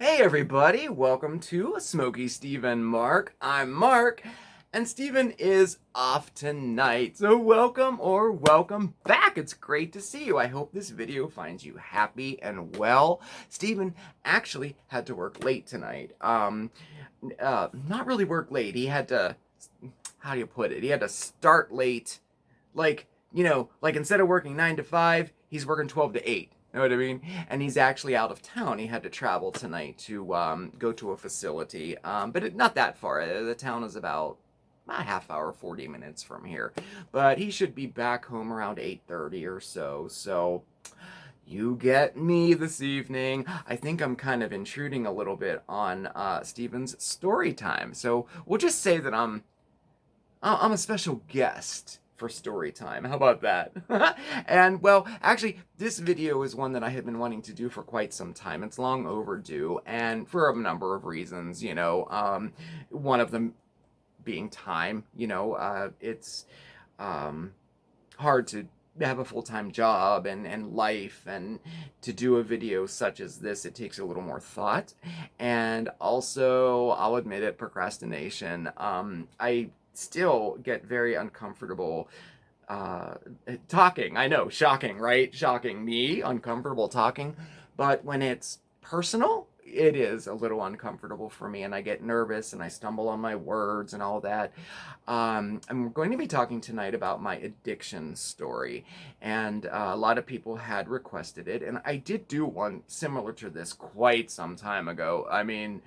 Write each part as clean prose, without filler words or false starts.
Hey everybody, welcome to Smokey Steve and Marc. I'm Marc, and Steven is off tonight. So welcome back. It's great to see you. I hope this video finds you happy and well. Steven actually had to work late tonight. Not really work late. He had to, how do you put it? He had to start late. Like instead of working 9 to 5, he's working 12 to 8. Know what I mean? And he's actually out of town. He had to travel tonight to go to a facility, but not that far. The town is about a half hour, 40 minutes from here. But he should be back home around 8:30 or so. So you get me this evening. I think I'm kind of intruding a little bit on Steven's story time. So we'll just say that I'm a special guest for story time. How about that? And well, actually, this video is one that I have been wanting to do for quite some time. It's long overdue, and for a number of reasons, one of them being time. It's hard to have a full-time job and life, and to do a video such as this, it takes a little more thought. And also, I'll admit it, procrastination. I still get very uncomfortable talking. I know, shocking, right? Shocking. Me, uncomfortable talking. But when it's personal, it is a little uncomfortable for me, and I get nervous and I stumble on my words and all that. I'm going to be talking tonight about my addiction story, and a lot of people had requested it, and I did do one similar to this quite some time ago. I mean,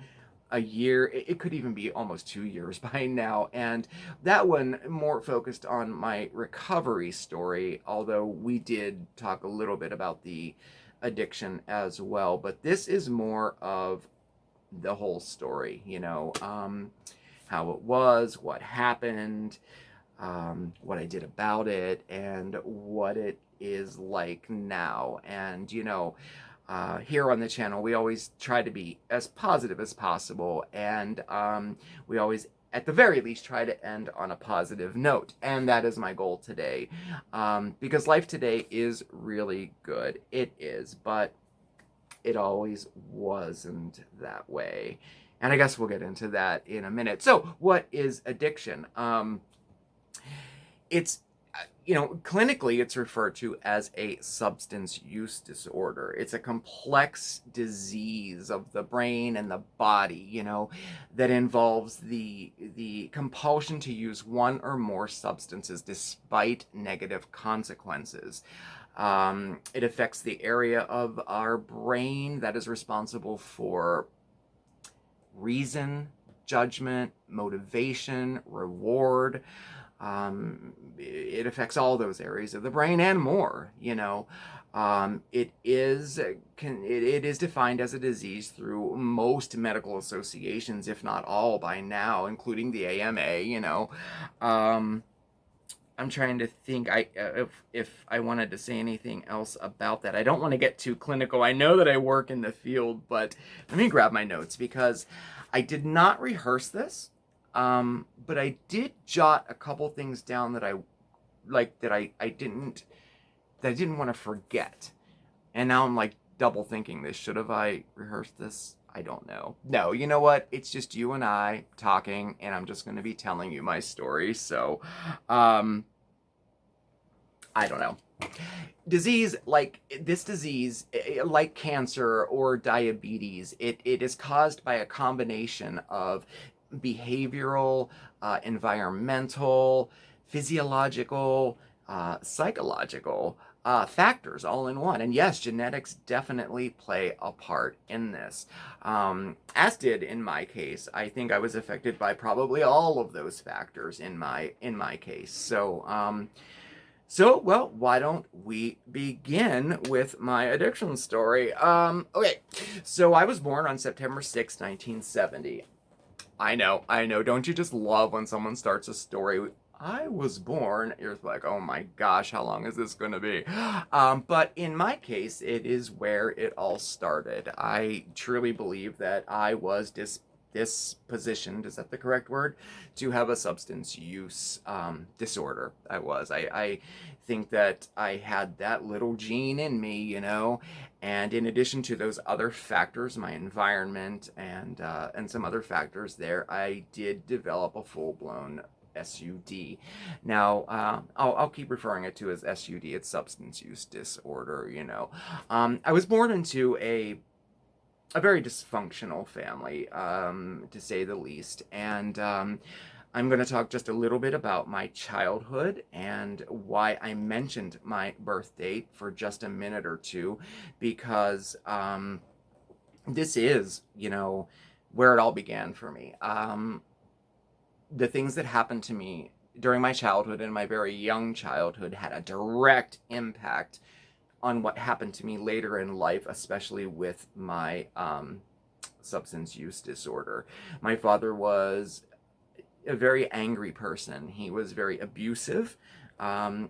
a year, it could even be almost 2 years by now, and that one more focused on my recovery story, although we did talk a little bit about the addiction as well. But this is more of the whole story, how it was, what happened, what I did about it, and what it is like now. And here on the channel, we always try to be as positive as possible, and we always, at the very least, try to end on a positive note, and that is my goal today, because life today is really good. It is, but it always wasn't that way, and I guess we'll get into that in a minute. So, what is addiction? It's clinically, it's referred to as a substance use disorder. It's a complex disease of the brain and the body, that involves the compulsion to use one or more substances despite negative consequences. It affects the area of our brain that is responsible for reason, judgment, motivation, reward. It affects all those areas of the brain and more. It is defined as a disease through most medical associations, if not all by now, including the AMA. I'm trying to think if I wanted to say anything else about that. I don't want to get too clinical. I know that I work in the field, but let me grab my notes, because I did not rehearse this. But I did jot a couple things down that I didn't want to forget. And now I'm like double thinking this. Should have I rehearsed this? I don't know. No, you know what? It's just you and I talking, and I'm just going to be telling you my story. So, I don't know. Like cancer or diabetes, it is caused by a combination of behavioral, environmental, physiological, psychological factors all in one. And yes, genetics definitely play a part in this. As did in my case. I think I was affected by probably all of those factors in my case. So, well, why don't we begin with my addiction story? Okay, so I was born on September 6, 1970. I know. Don't you just love when someone starts a story? I was born. You're like, oh my gosh, how long is this going to be? But in my case, it is where it all started. I truly believe that I was dispositioned, is that the correct word, to have a substance use disorder. I think that I had that little gene in me, you know. And in addition to those other factors, my environment and some other factors there, I did develop a full-blown SUD. Now, I'll keep referring it to as SUD. It's substance use disorder, you know. I was born into a very dysfunctional family, to say the least. And I'm going to talk just a little bit about my childhood and why I mentioned my birth date for just a minute or two, because this is, you know, where it all began for me. The things that happened to me during my childhood and my very young childhood had a direct impact on what happened to me later in life, especially with my substance use disorder. My father was a very angry person. He was very abusive.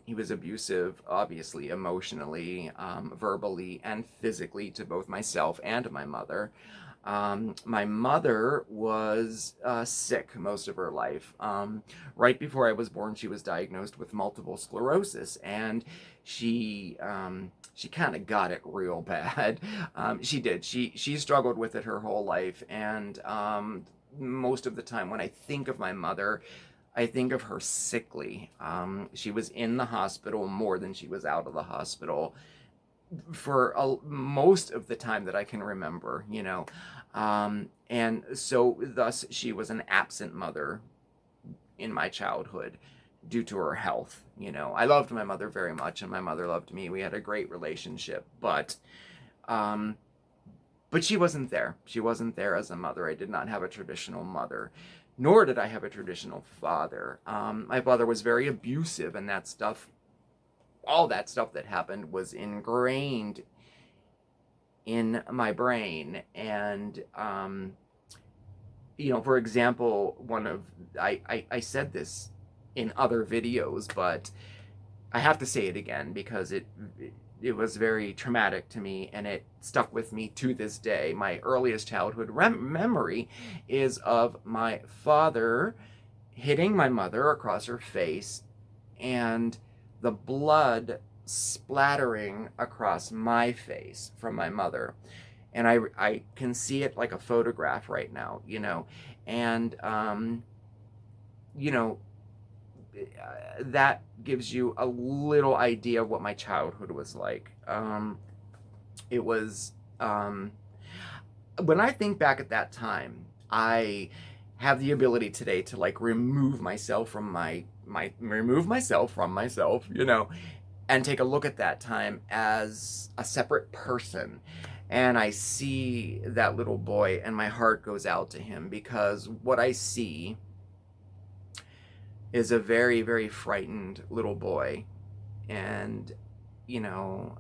He was abusive, obviously, emotionally, verbally, and physically to both myself and my mother. My mother was sick most of her life. Right before I was born, she was diagnosed with multiple sclerosis, and she kind of got it real bad. She did. She struggled with it her whole life, and most of the time when I think of my mother, I think of her sickly. She was in the hospital more than she was out of the hospital for most of the time that I can remember, you know. And so thus she was an absent mother in my childhood due to her health. You know, I loved my mother very much, and my mother loved me. We had a great relationship, but she wasn't there. She wasn't there as a mother. I did not have a traditional mother, nor did I have a traditional father. My father was very abusive, and that stuff, all that stuff that happened was ingrained in my brain. And you know, for example, I said this in other videos, but I have to say it again because it was very traumatic to me, and it stuck with me to this day. My earliest childhood memory is of my father hitting my mother across her face, and the blood splattering across my face from my mother. And I can see it like a photograph right now, you know. And you know, that gives you a little idea of what my childhood was like. It was, when I think back at that time, I have the ability today to like remove myself from myself, you know, and take a look at that time as a separate person. And I see that little boy, and my heart goes out to him, because what I see is a very, very frightened little boy. And, you know,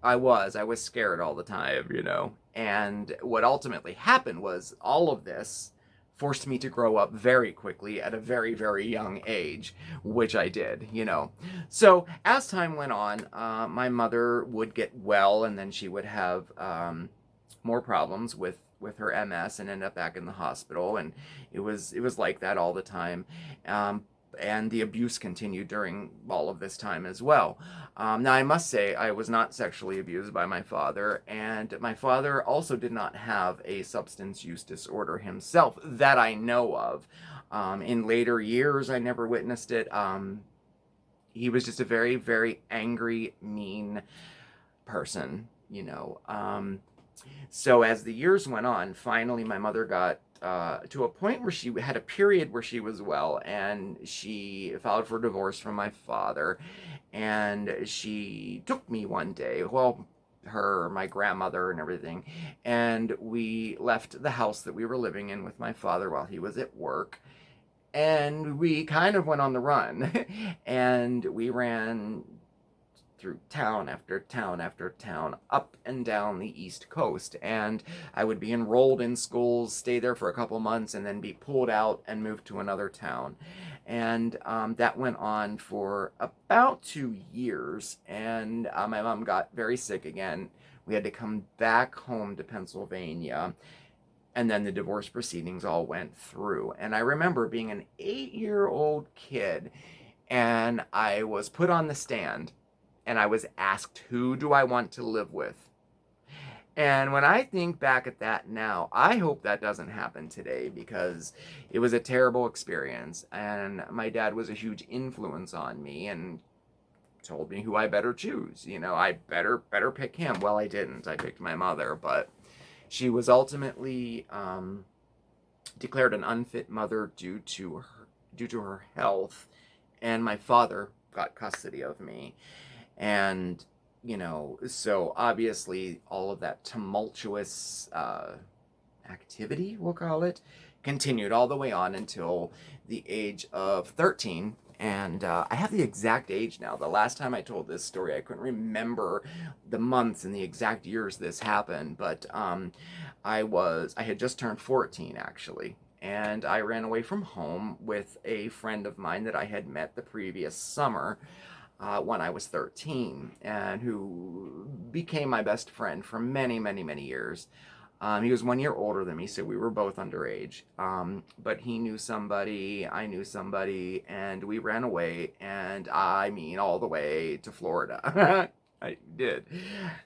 I was scared all the time, you know. And what ultimately happened was all of this forced me to grow up very quickly at a very, very young age, which I did, you know. So as time went on, my mother would get well, and then she would have more problems with her MS and end up back in the hospital. And it was like that all the time. And the abuse continued during all of this time as well. Now, I must say, I was not sexually abused by my father, and my father also did not have a substance use disorder himself that I know of. In later years, I never witnessed it. He was just a very, very angry, mean person, you know. So as the years went on, finally my mother got to a point where she had a period where she was well, and she filed for divorce from my father. And she took me one day, well, my grandmother and everything, and we left the house that we were living in with my father while he was at work. And we kind of went on the run. And we ran through town after town after town, up and down the East Coast. And I would be enrolled in schools, stay there for a couple months, and then be pulled out and moved to another town. And that went on for about 2 years. And my mom got very sick again. We had to come back home to Pennsylvania. And then the divorce proceedings all went through. And I remember being an 8-year-old kid And I was put on the stand and I was asked, who do I want to live with? And when I think back at that now, I hope that doesn't happen today, because it was a terrible experience. And my dad was a huge influence on me and told me who I better choose. I better pick him. Well, I didn't. I picked my mother, but she was ultimately declared an unfit mother due to her health, and my father got custody of me. And so obviously all of that tumultuous activity, we'll call it, continued all the way on until the age of 13. And I have the exact age now. The last time I told this story, I couldn't remember the months and the exact years this happened, but I had just turned 14, actually. And I ran away from home with a friend of mine that I had met the previous summer when I was 13, and who became my best friend for many, many, many years. He was 1 year older than me, so we were both underage. But he knew somebody, I knew somebody, and we ran away, and I mean all the way to Florida. I did,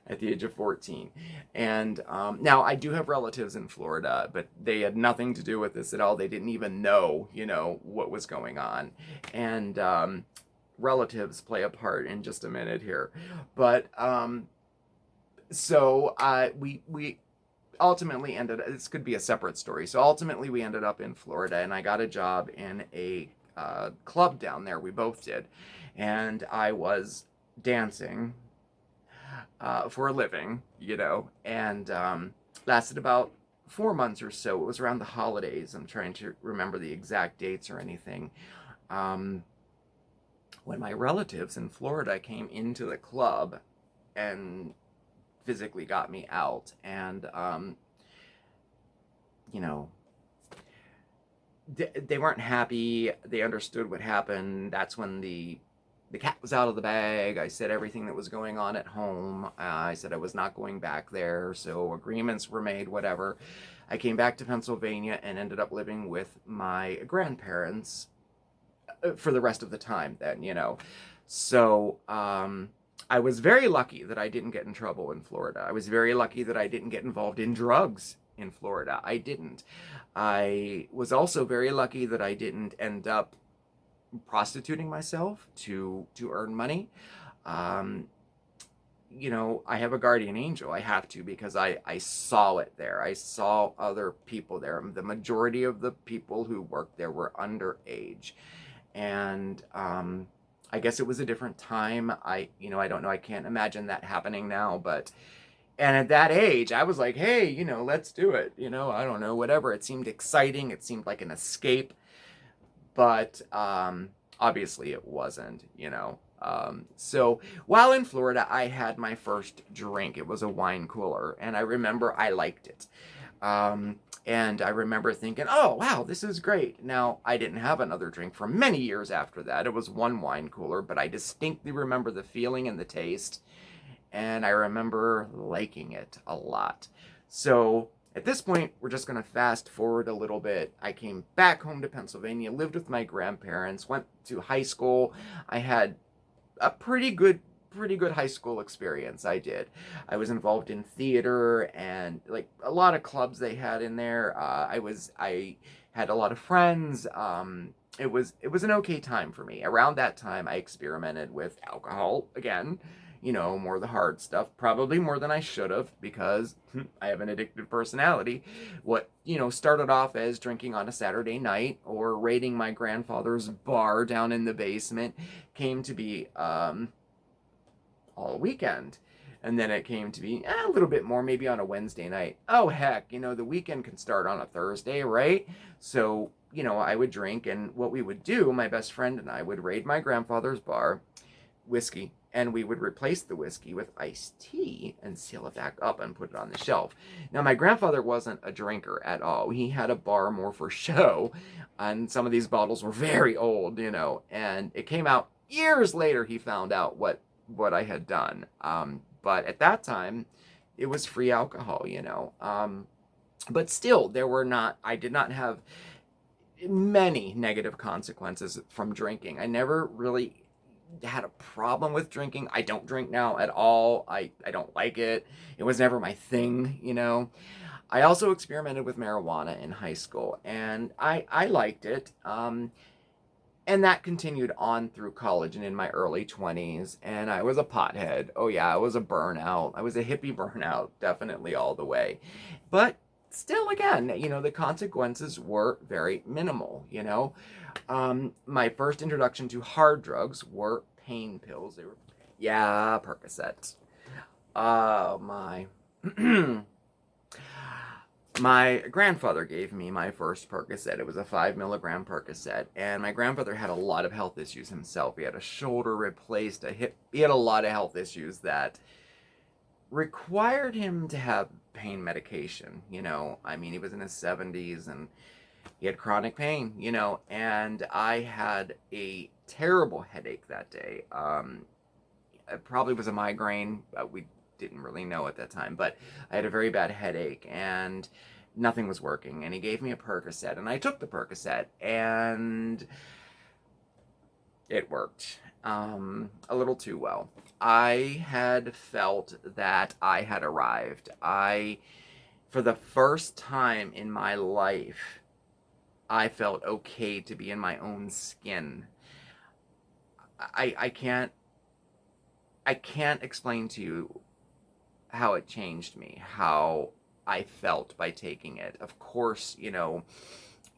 at the age of 14. And now I do have relatives in Florida, but they had nothing to do with this at all. They didn't even know, what was going on. And relatives play a part in just a minute here. But so we ultimately ended, this could be a separate story. So ultimately we ended up in Florida, and I got a job in a club down there. We both did. And I was dancing for a living, and lasted about 4 months or so. It was around the holidays. I'm trying to remember the exact dates or anything. When my relatives in Florida came into the club and physically got me out, and they weren't happy. They understood what happened. That's when the cat was out of the bag. I said everything that was going on at home. I said I was not going back there, so agreements were made, whatever. I came back to Pennsylvania and ended up living with my grandparents for the rest of the time then. So I was very lucky that I didn't get in trouble in Florida. I was very lucky that I didn't get involved in drugs in Florida. I didn't. I was also very lucky that I didn't end up prostituting myself to earn money. I have a guardian angel. I have to, because I saw it there. I saw other people there. The majority of the people who worked there were underage. And I guess it was a different time. I don't know. I can't imagine that happening now. And at that age, I was like, hey, let's do it. I don't know, whatever. It seemed exciting. It seemed like an escape. But obviously it wasn't, So while in Florida, I had my first drink. It was a wine cooler. And I remember I liked it. And I remember thinking, oh, wow, this is great. Now, I didn't have another drink for many years after that. It was one wine cooler, but I distinctly remember the feeling and the taste. And I remember liking it a lot. So at this point, we're just going to fast forward a little bit. I came back home to Pennsylvania, lived with my grandparents, went to high school. I had a pretty good high school experience. I did. I was involved in theater and like a lot of clubs they had in there. I had a lot of friends. It was an okay time for me. Around that time, I experimented with alcohol again. More of the hard stuff, probably more than I should have, because I have an addictive personality. What, started off as drinking on a Saturday night or raiding my grandfather's bar down in the basement came to be all weekend. And then it came to be a little bit more, maybe on a Wednesday night. Oh, heck, the weekend can start on a Thursday, right? So, I would drink, and what we would do, my best friend and I would raid my grandfather's bar, whiskey, and we would replace the whiskey with iced tea and seal it back up and put it on the shelf. Now, my grandfather wasn't a drinker at all. He had a bar more for show, and some of these bottles were very old, and it came out years later he found out what I had done. But at that time, it was free alcohol, But still, I did not have many negative consequences from drinking. I never really had a problem with drinking. I don't drink now at all. I don't like it. It was never my thing, you know. I also experimented with marijuana in high school, and I liked it. And that continued on through college and in my early 20s. And I was a pothead. Oh, yeah, I was a burnout. I was a hippie burnout, definitely all the way. But still, again, you know, the consequences were very minimal, you know. My first introduction to hard drugs were pain pills. They were, yeah, Percocets. Oh, my. My grandfather gave me my first Percocet. It was a 5 milligram Percocet, and my grandfather had a lot of health issues himself. He had a shoulder replaced, a hip. He had a lot of health issues that required him to have pain medication. You know, I mean, he was in his 70s and he had chronic pain. You know, and I had a terrible headache that day. It probably was a migraine. We didn't really know at that time, but I had a very bad headache and nothing was working. And he gave me a Percocet, and I took the Percocet, and it worked a little too well. I had felt that I had arrived. For the first time in my life, I felt okay to be in my own skin. I can't explain to you how it changed me, how I felt by taking it. Of course, you know,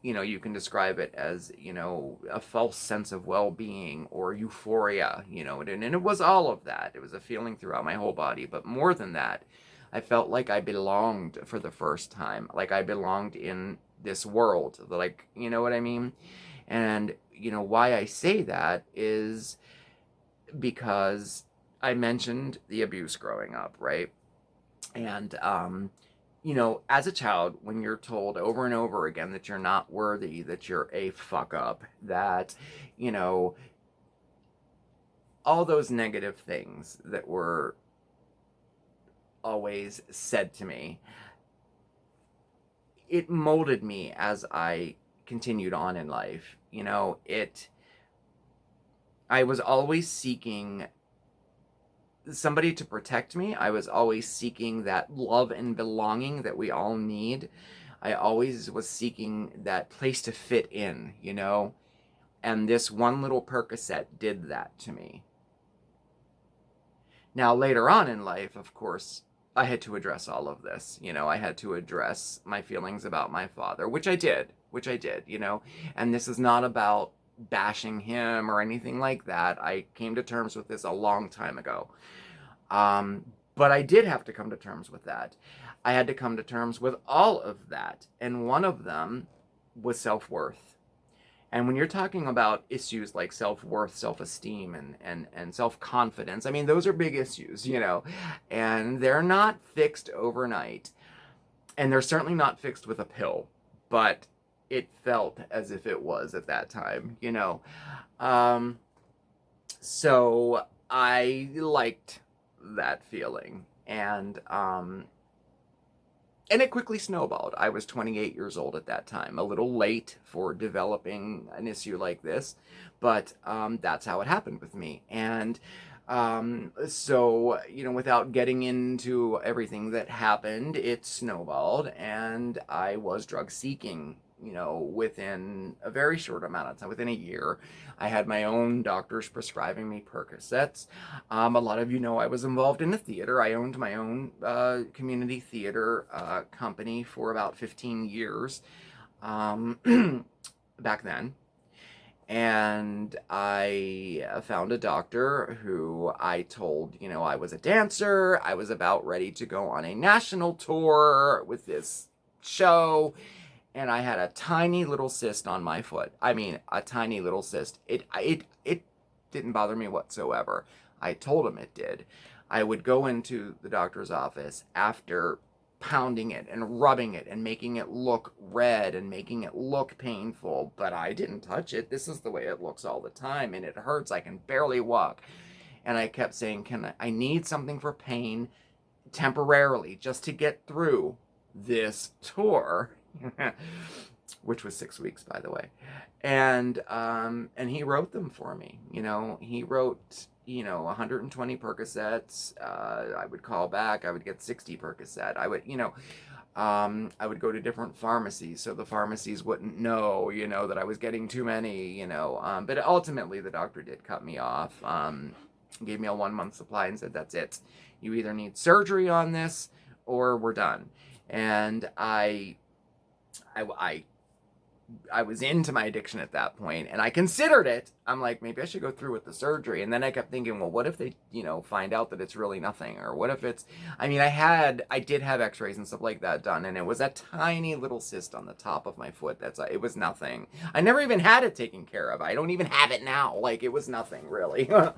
you can describe it as, you know, a false sense of well-being or euphoria, you know, and it was all of that. It was a feeling throughout my whole body, but more than that, I felt like I belonged for the first time, like I belonged in this world, like, you know what I mean? And, you know, why I say that is because I mentioned the abuse growing up, right? And, you know, as a child, when you're told over and over again that you're not worthy, that you're a fuck up, that, you know, all those negative things that were always said to me, it molded me as I continued on in life. You know, I was always seeking somebody to protect me. I was always seeking that love and belonging that we all need. I always was seeking that place to fit in, you know? And this one little Percocet did that to me. Now, later on in life, of course, I had to address all of this. You know, I had to address my feelings about my father, which I did, you know? And this is not about bashing him or anything like that. I came to terms with this a long time ago. But I did have to come to terms with that. I had to come to terms with all of that. And one of them was self-worth. And when you're talking about issues like self-worth, self-esteem, and self-confidence, I mean, those are big issues, you know, and they're not fixed overnight. And they're certainly not fixed with a pill, but it felt as if it was at that time, you know. So I liked that feeling, and it quickly snowballed. I was 28 years old at that time, a little late for developing an issue like this, but that's how it happened with me. And so, you know, without getting into everything that happened, it snowballed, and I was drug seeking, you know, within a very short amount of time. Within a year, I had my own doctors prescribing me Percocets. A lot of you know I was involved in the theater. I owned my own community theater company for about 15 years back then. And I found a doctor who I told, you know, I was a dancer. I was about ready to go on a national tour with this show. And I had a tiny little cyst on my foot. I mean, a tiny little cyst. It didn't bother me whatsoever. I told him it did. I would go into the doctor's office after pounding it and rubbing it and making it look red and making it look painful, but I didn't touch it. This is the way it looks all the time, and it hurts. I can barely walk. And I kept saying, I need something for pain temporarily just to get through this tour. which was 6 weeks, by the way. And he wrote them for me. He wrote, 120 Percocets. I would call back. I would get 60 Percocet. I would go to different pharmacies, so the pharmacies wouldn't know, that I was getting too many, but ultimately the doctor did cut me off, gave me a 1 month supply and said, that's it. You either need surgery on this or we're done. And I was into my addiction at that point, and I considered it. I'm like, maybe I should go through with the surgery. And then I kept thinking, well, what if they, find out that it's really nothing? Or what if it's, I did have x-rays and stuff like that done, and it was a tiny little cyst on the top of my foot. It was nothing. I never even had it taken care of. I don't even have it now. Like, it was nothing, really. But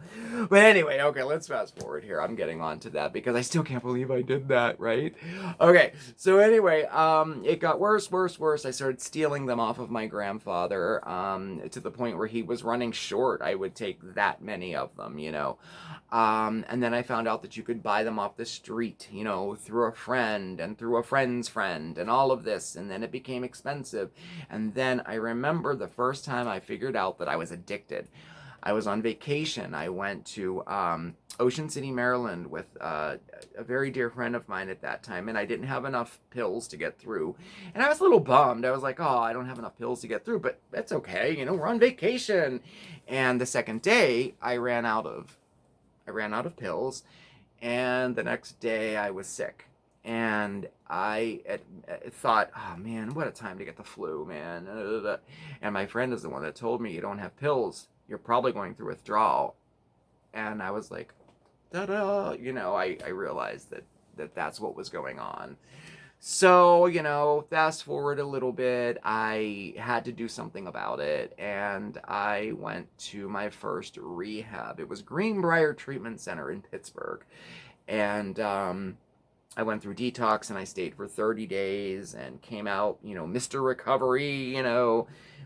anyway, okay, let's fast forward here. I'm getting on to that because I still can't believe I did that, right? Okay, so anyway, it got worse. I started stealing them off of my grandfather, to the point where he was running short. I would take that many of them, and then I found out that you could buy them off the street, through a friend and through a friend's friend and all of this, and then it became expensive. And then I remember the first time I figured out that I was addicted. I was on vacation. I went to Ocean City, Maryland with a very dear friend of mine at that time, and I didn't have enough pills to get through. And I was a little bummed. I was like, oh, I don't have enough pills to get through, but that's okay. We're on vacation. And the second day, I ran out of pills, and the next day I was sick. And I thought, oh man, what a time to get the flu, man. And my friend is the one that told me, you don't have pills, you're probably going through withdrawal. And I was like, da-da, I realized that that's what was going on. So, fast forward a little bit, I had to do something about it, and I went to my first rehab. It was Greenbrier Treatment Center in Pittsburgh. And I went through detox, and I stayed for 30 days and came out, Mr. Recovery,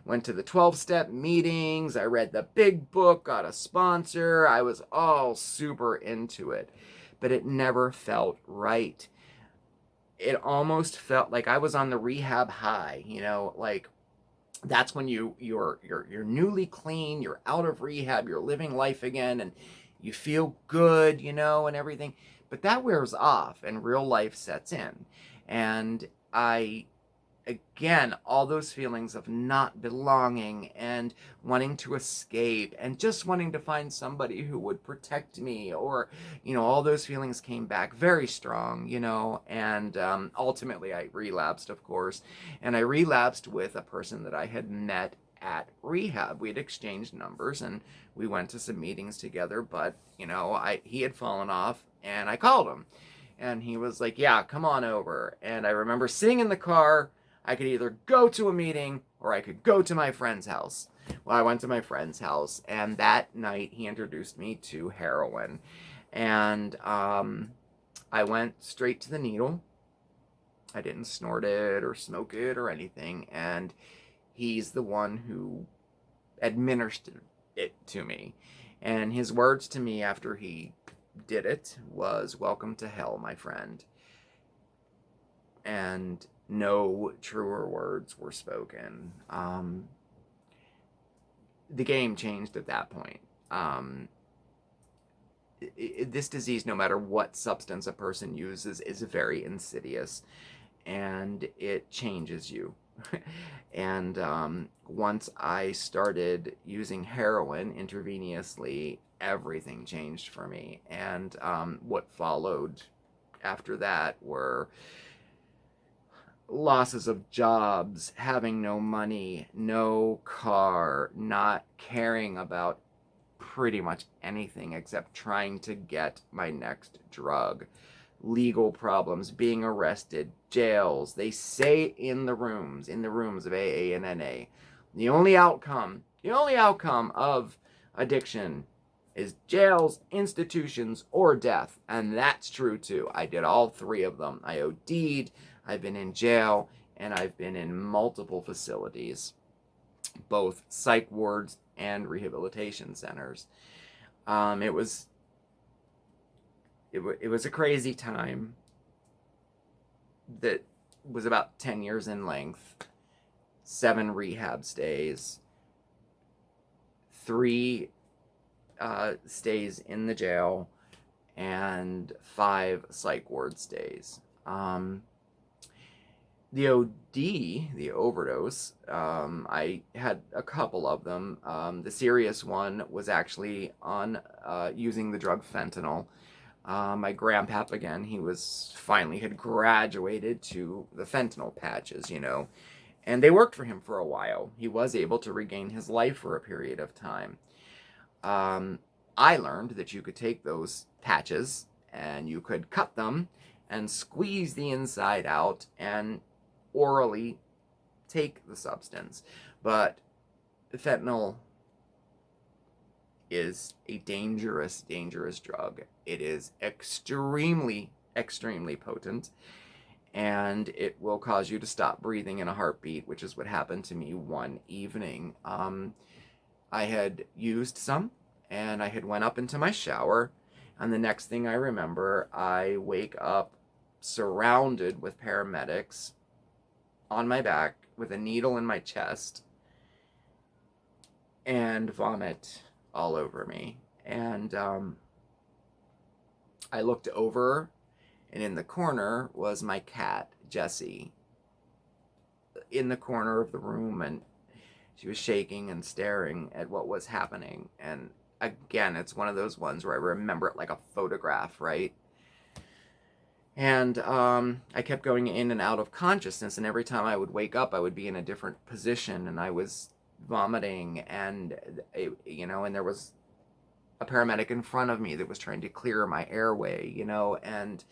went to the 12-step meetings. I read the big book, got a sponsor. I was all super into it, but it never felt right. It almost felt like I was on the rehab high, like that's when you're newly clean, you're out of rehab, you're living life again, and you feel good, and everything. But that wears off and real life sets in. And again, all those feelings of not belonging and wanting to escape and just wanting to find somebody who would protect me, or, all those feelings came back very strong, and ultimately I relapsed, of course. And I relapsed with a person that I had met at rehab. We had exchanged numbers and we went to some meetings together, but he had fallen off, and I called him, and he was like, yeah, come on over. And I remember sitting in the car. I could either go to a meeting or I could go to my friend's house. Well, I went to my friend's house, and that night he introduced me to heroin. And I went straight to the needle. I didn't snort it or smoke it or anything. And he's the one who administered it to me. And his words to me after he did it was, welcome to hell, my friend. And no truer words were spoken. The game changed at that point. This disease, no matter what substance a person uses, is very insidious, and it changes you. And once I started using heroin intravenously, everything changed for me. And what followed after that were losses of jobs, having no money, no car, not caring about pretty much anything except trying to get my next drug, legal problems, being arrested, jails. They say in the rooms of AA and NA, the only outcome of addiction is jails, institutions, or death. And that's true too. I did all three of them. I OD'd, I've been in jail, and I've been in multiple facilities, both psych wards and rehabilitation centers. It was a crazy time that was about 10 years in length. 7 rehab stays, 3 stays in the jail, and 5 psych ward stays. The OD, the overdose, I had a couple of them. The serious one was actually on using the drug fentanyl. My grandpap, again, he was finally had graduated to the fentanyl patches, and they worked for him for a while. He was able to regain his life for a period of time. I learned that you could take those patches and you could cut them and squeeze the inside out and orally take the substance. But fentanyl is a dangerous, dangerous drug. It is extremely, extremely potent, and it will cause you to stop breathing in a heartbeat, which is what happened to me one evening. I had used some, and I had went up into my shower, and the next thing I remember, I wake up surrounded with paramedics on my back with a needle in my chest and vomit all over me. And I looked over, and in the corner was my cat, Jessie, in the corner of the room, and she was shaking and staring at what was happening. And again, it's one of those ones where I remember it like a photograph, right? And I kept going in and out of consciousness, and every time I would wake up, I would be in a different position, and I was vomiting, and and there was a paramedic in front of me that was trying to clear my airway, and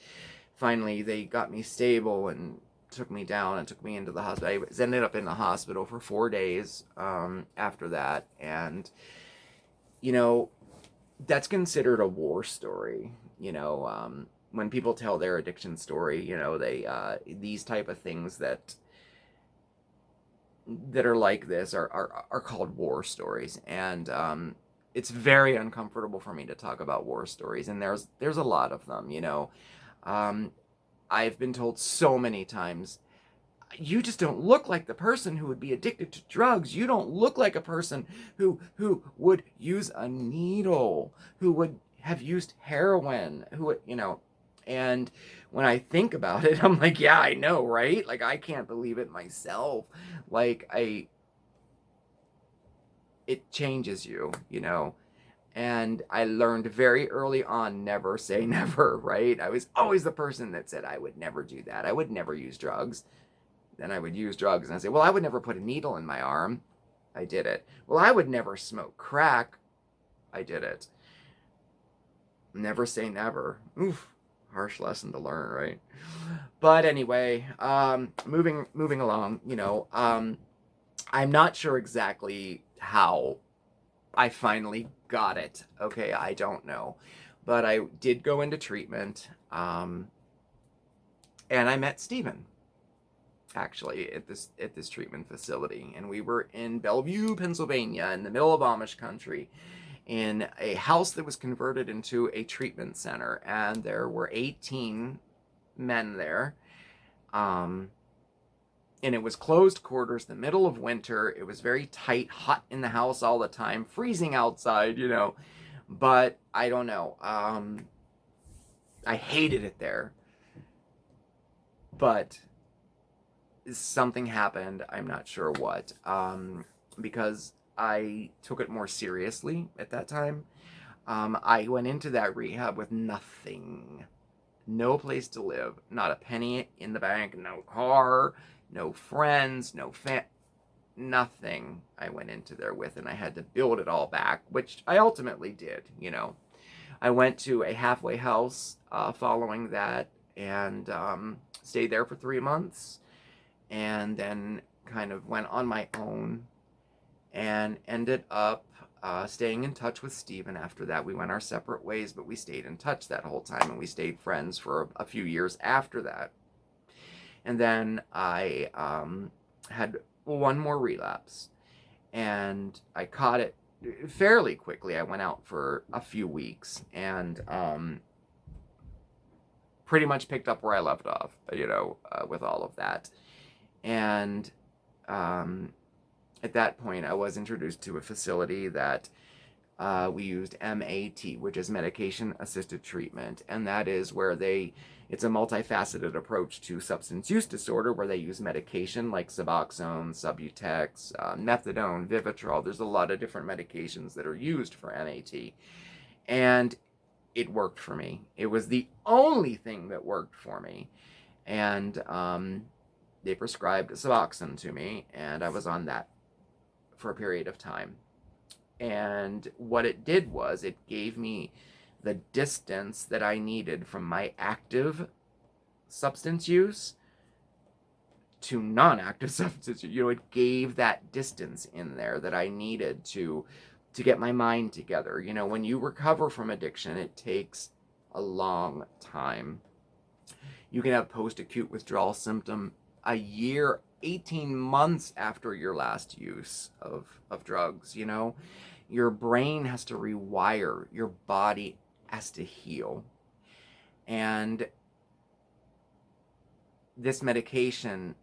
finally they got me stable and took me down and took me into the hospital. I ended up in the hospital for 4 days after that, and that's considered a war story. When people tell their addiction story, they these type of things that are like this are called war stories, and it's very uncomfortable for me to talk about war stories, and there's a lot of them. I've been told so many times, you just don't look like the person who would be addicted to drugs. You don't look like a person who would use a needle, who would have used heroin, who would, and when I think about it, I'm like, yeah, I know, right? Like, I can't believe it myself. Like, it changes you, and I learned very early on, never say never, right? I was always the person that said I would never do that. I would never use drugs. Then I would use drugs, and I say, well, I would never put a needle in my arm. I did it. Well, I would never smoke crack. I did it. Never say never. Oof. Harsh lesson to learn, right? But anyway, moving along, I'm not sure exactly how I finally got it. Okay, I don't know. But I did go into treatment, and I met Steven, actually, at this treatment facility. And we were in Bellevue, Pennsylvania, in the middle of Amish country, in a house that was converted into a treatment center, and there were 18 men there. And it was closed quarters, the middle of winter. It was very tight, hot in the house all the time, freezing outside, But I don't know. I hated it there. But something happened. I'm not sure what. Because I took it more seriously at that time. I went into that rehab with nothing. No place to live. Not a penny in the bank. No car. No friends. Nothing I went into there with. And I had to build it all back, which I ultimately did, I went to a halfway house following that, and stayed there for 3 months. And then kind of went on my own and ended up staying in touch with Steven after that. We went our separate ways, but we stayed in touch that whole time, and we stayed friends for a few years after that. And then I had one more relapse, and I caught it fairly quickly. I went out for a few weeks, and pretty much picked up where I left off, with all of that. And at that point, I was introduced to a facility that we used MAT, which is medication assisted treatment. And that is where it's a multifaceted approach to substance use disorder where they use medication like Suboxone, Subutex, methadone, Vivitrol. There's a lot of different medications that are used for MAT. And it worked for me. It was the only thing that worked for me. And they prescribed Suboxone to me, and I was on that for a period of time. And what it did was it gave me the distance that I needed from my active substance use to non-active substance use. It gave that distance in there that I needed to get my mind together. When you recover from addiction, it takes a long time. You can have post-acute withdrawal symptom a year, 18 months after your last use of drugs. Your brain has to rewire, your body has to heal. And this medication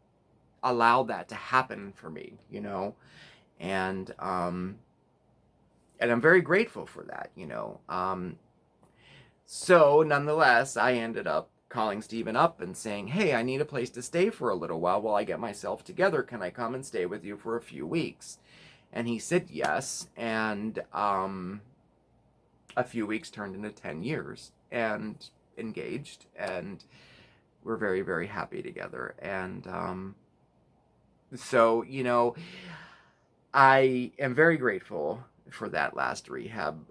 allowed that to happen for me, and I'm very grateful for that, so nonetheless, I ended up calling Steven up and saying, hey, I need a place to stay for a little while I get myself together. Can I come and stay with you for a few weeks? And he said yes, and a few weeks turned into 10 years, and engaged, and we're very, very happy together. And so, I am very grateful for that last rehab.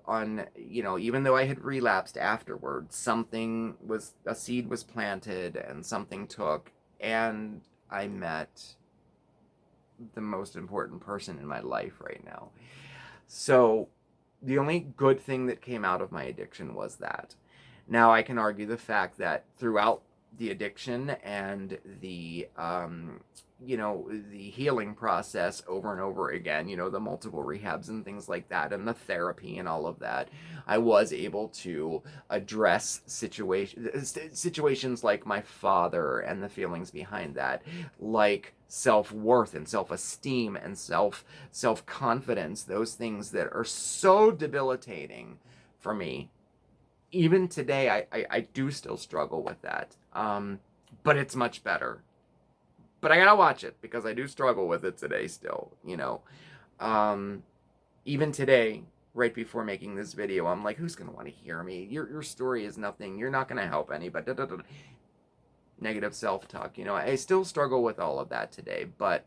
Even though I had relapsed afterwards, a seed was planted, and something took, and I met the most important person in my life right now. So the only good thing that came out of my addiction was that. Now I can argue the fact that throughout the addiction and the the healing process over and over again, the multiple rehabs and things like that, and the therapy and all of that, I was able to address situations like my father and the feelings behind that, like self-worth and self-esteem and self-confidence, those things that are so debilitating for me. Even today, I do still struggle with that, but it's much better. But I gotta watch it, because I do struggle with it today still, Even today, right before making this video, I'm like, who's gonna want to hear me? Your story is nothing. You're not gonna help anybody. Negative self-talk, I still struggle with all of that today, but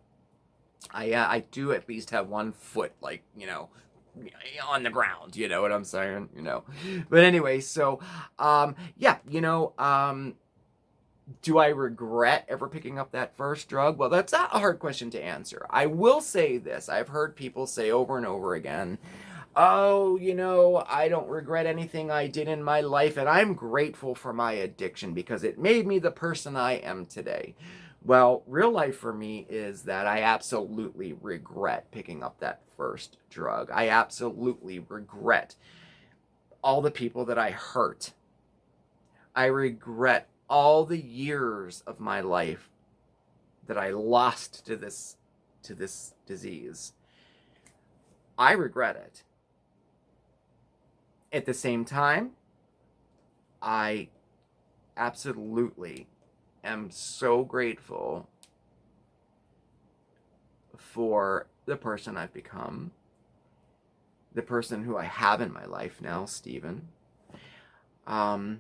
I do at least have one foot, on the ground, you know what I'm saying? But anyway, so, yeah, do I regret ever picking up that first drug? Well, that's a hard question to answer. I will say this. I've heard people say over and over again, oh, I don't regret anything I did in my life, and I'm grateful for my addiction because it made me the person I am today. Well, real life for me is that I absolutely regret picking up that first drug. I absolutely regret all the people that I hurt. I regret all the years of my life that I lost to this disease. I regret it. At the same time, I absolutely am so grateful for the person I've become, the person who I have in my life now, Steven, and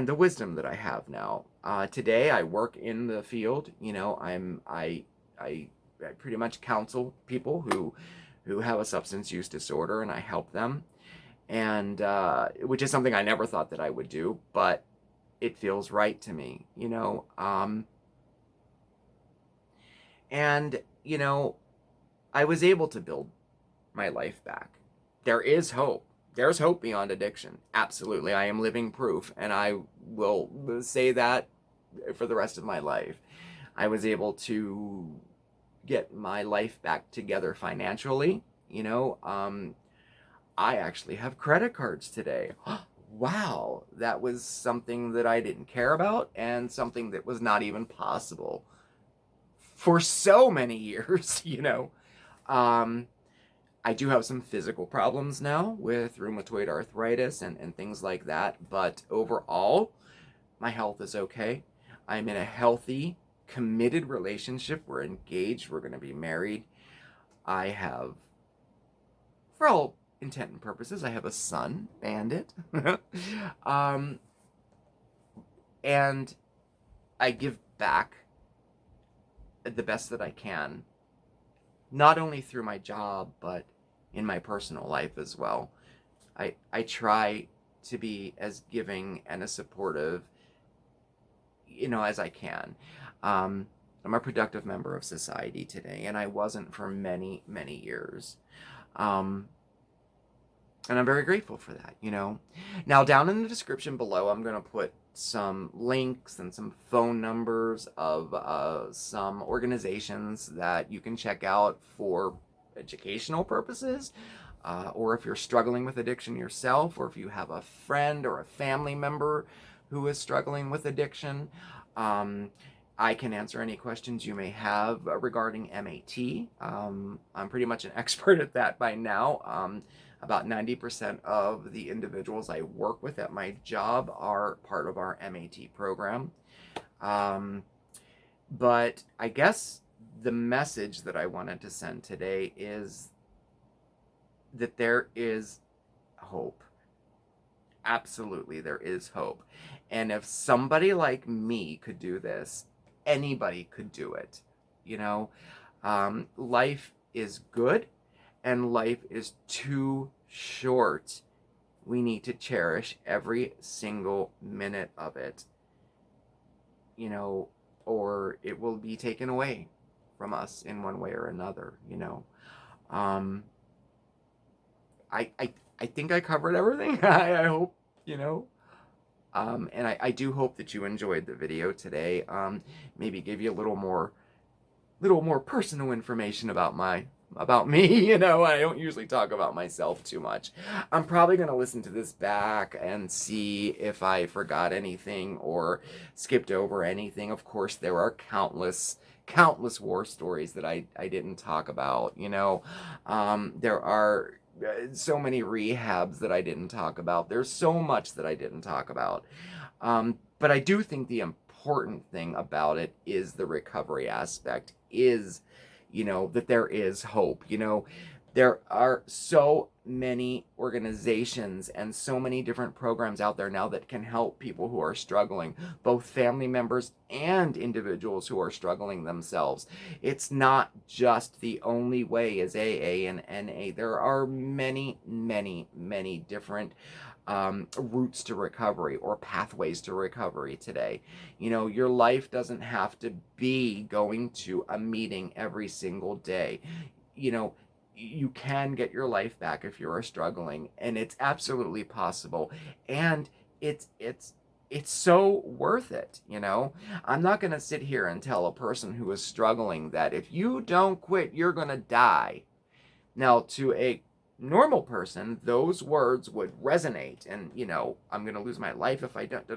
the wisdom that I have now. Today, I work in the field. I pretty much counsel people who have a substance use disorder, and I help them, and which is something I never thought that I would do, but it feels right to me, and I was able to build my life back. There is hope. There's hope beyond addiction. Absolutely. I am living proof, and I will say that for the rest of my life. I was able to get my life back together financially. I actually have credit cards today. Wow, that was something that I didn't care about, and something that was not even possible for so many years, you know. I do have some physical problems now with rheumatoid arthritis and things like that, but overall, my health is okay. I'm in a healthy, committed relationship. We're engaged. We're going to be married. I have, for all intent and purposes, I have a son, Bandit. um, and I give back the best that I can, not only through my job, but in my personal life as well. I try to be as giving and as supportive, you know, as I can. I'm a productive member of society today, and I wasn't for many, many years. Um, and I'm very grateful for that, you know. Now, down in the description below, I'm going to put some links and some phone numbers of some organizations that you can check out for educational purposes, or if you're struggling with addiction yourself, or if you have a friend or a family member who is struggling with addiction. I can answer any questions you may have regarding MAT. I'm pretty much an expert at that by now. About 90% of the individuals I work with at my job are part of our MAT program. But I guess the message that I wanted to send today is that there is hope. Absolutely, there is hope. And if somebody like me could do this, anybody could do it. You know, life is good and life is too short. We need to cherish every single minute of it, you know, or it will be taken away from us in one way or another, you know. I think I covered everything. I hope, you know. And I do hope that you enjoyed the video today. Maybe give you a little more personal information about me. You know, I don't usually talk about myself too much. I'm probably going to listen to this back and see if I forgot anything or skipped over anything. Of course, there are countless war stories that I didn't talk about, you know. There are so many rehabs that I didn't talk about. There's so much that I didn't talk about. But I do think the important thing about it is the recovery aspect, is, you know, that there is hope. You know, there are so many organizations and so many different programs out there now that can help people who are struggling, both family members and individuals who are struggling themselves. It's not just the only way is AA and NA. There are many, many, many different routes to recovery or pathways to recovery today. You know, your life doesn't have to be going to a meeting every single day. You know, you can get your life back if you are struggling, and it's absolutely possible. And it's so worth it, you know. I'm not going to sit here and tell a person who is struggling that if you don't quit, you're going to die. Now, to a normal person, those words would resonate, and, you know, I'm going to lose my life if I don't,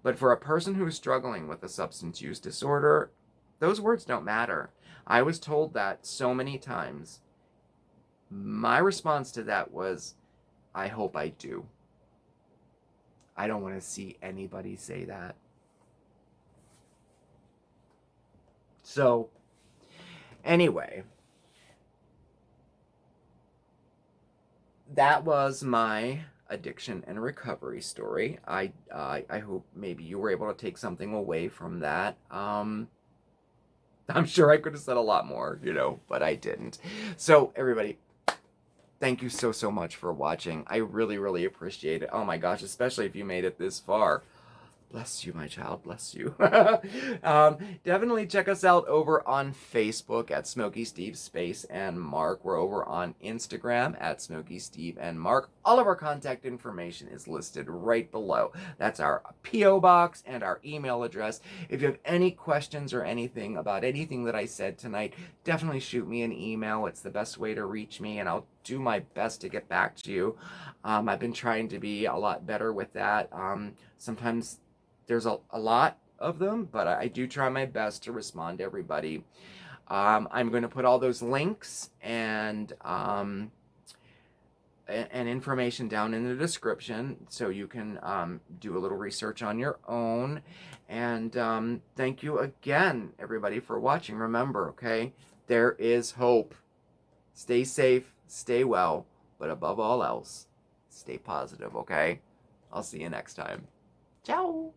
But for a person who is struggling with a substance use disorder, those words don't matter. I was told that so many times. My response to that was, I hope I do. I don't want to see anybody say that. So, anyway, that was my addiction and recovery story. I hope maybe you were able to take something away from that. I'm sure I could have said a lot more, you know, but I didn't. So, everybody, thank you so much for watching. I really appreciate it. Oh my gosh, especially if you made it this far. Bless you, my child. Bless you. Definitely check us out over on Facebook at SmokeySteveAndMarc. We're over on Instagram at SmokeySteveAndMarc. All of our contact information is listed right below. That's our P.O. box and our email address. If you have any questions or anything about anything that I said tonight, definitely shoot me an email. It's the best way to reach me, and I'll do my best to get back to you. I've been trying to be a lot better with that. Sometimes there's a lot of them, but I do try my best to respond to everybody. I'm going to put all those links and information down in the description so you can do a little research on your own. And thank you again, everybody, for watching. Remember, okay, there is hope. Stay safe, stay well, but above all else, stay positive, okay? I'll see you next time. Ciao.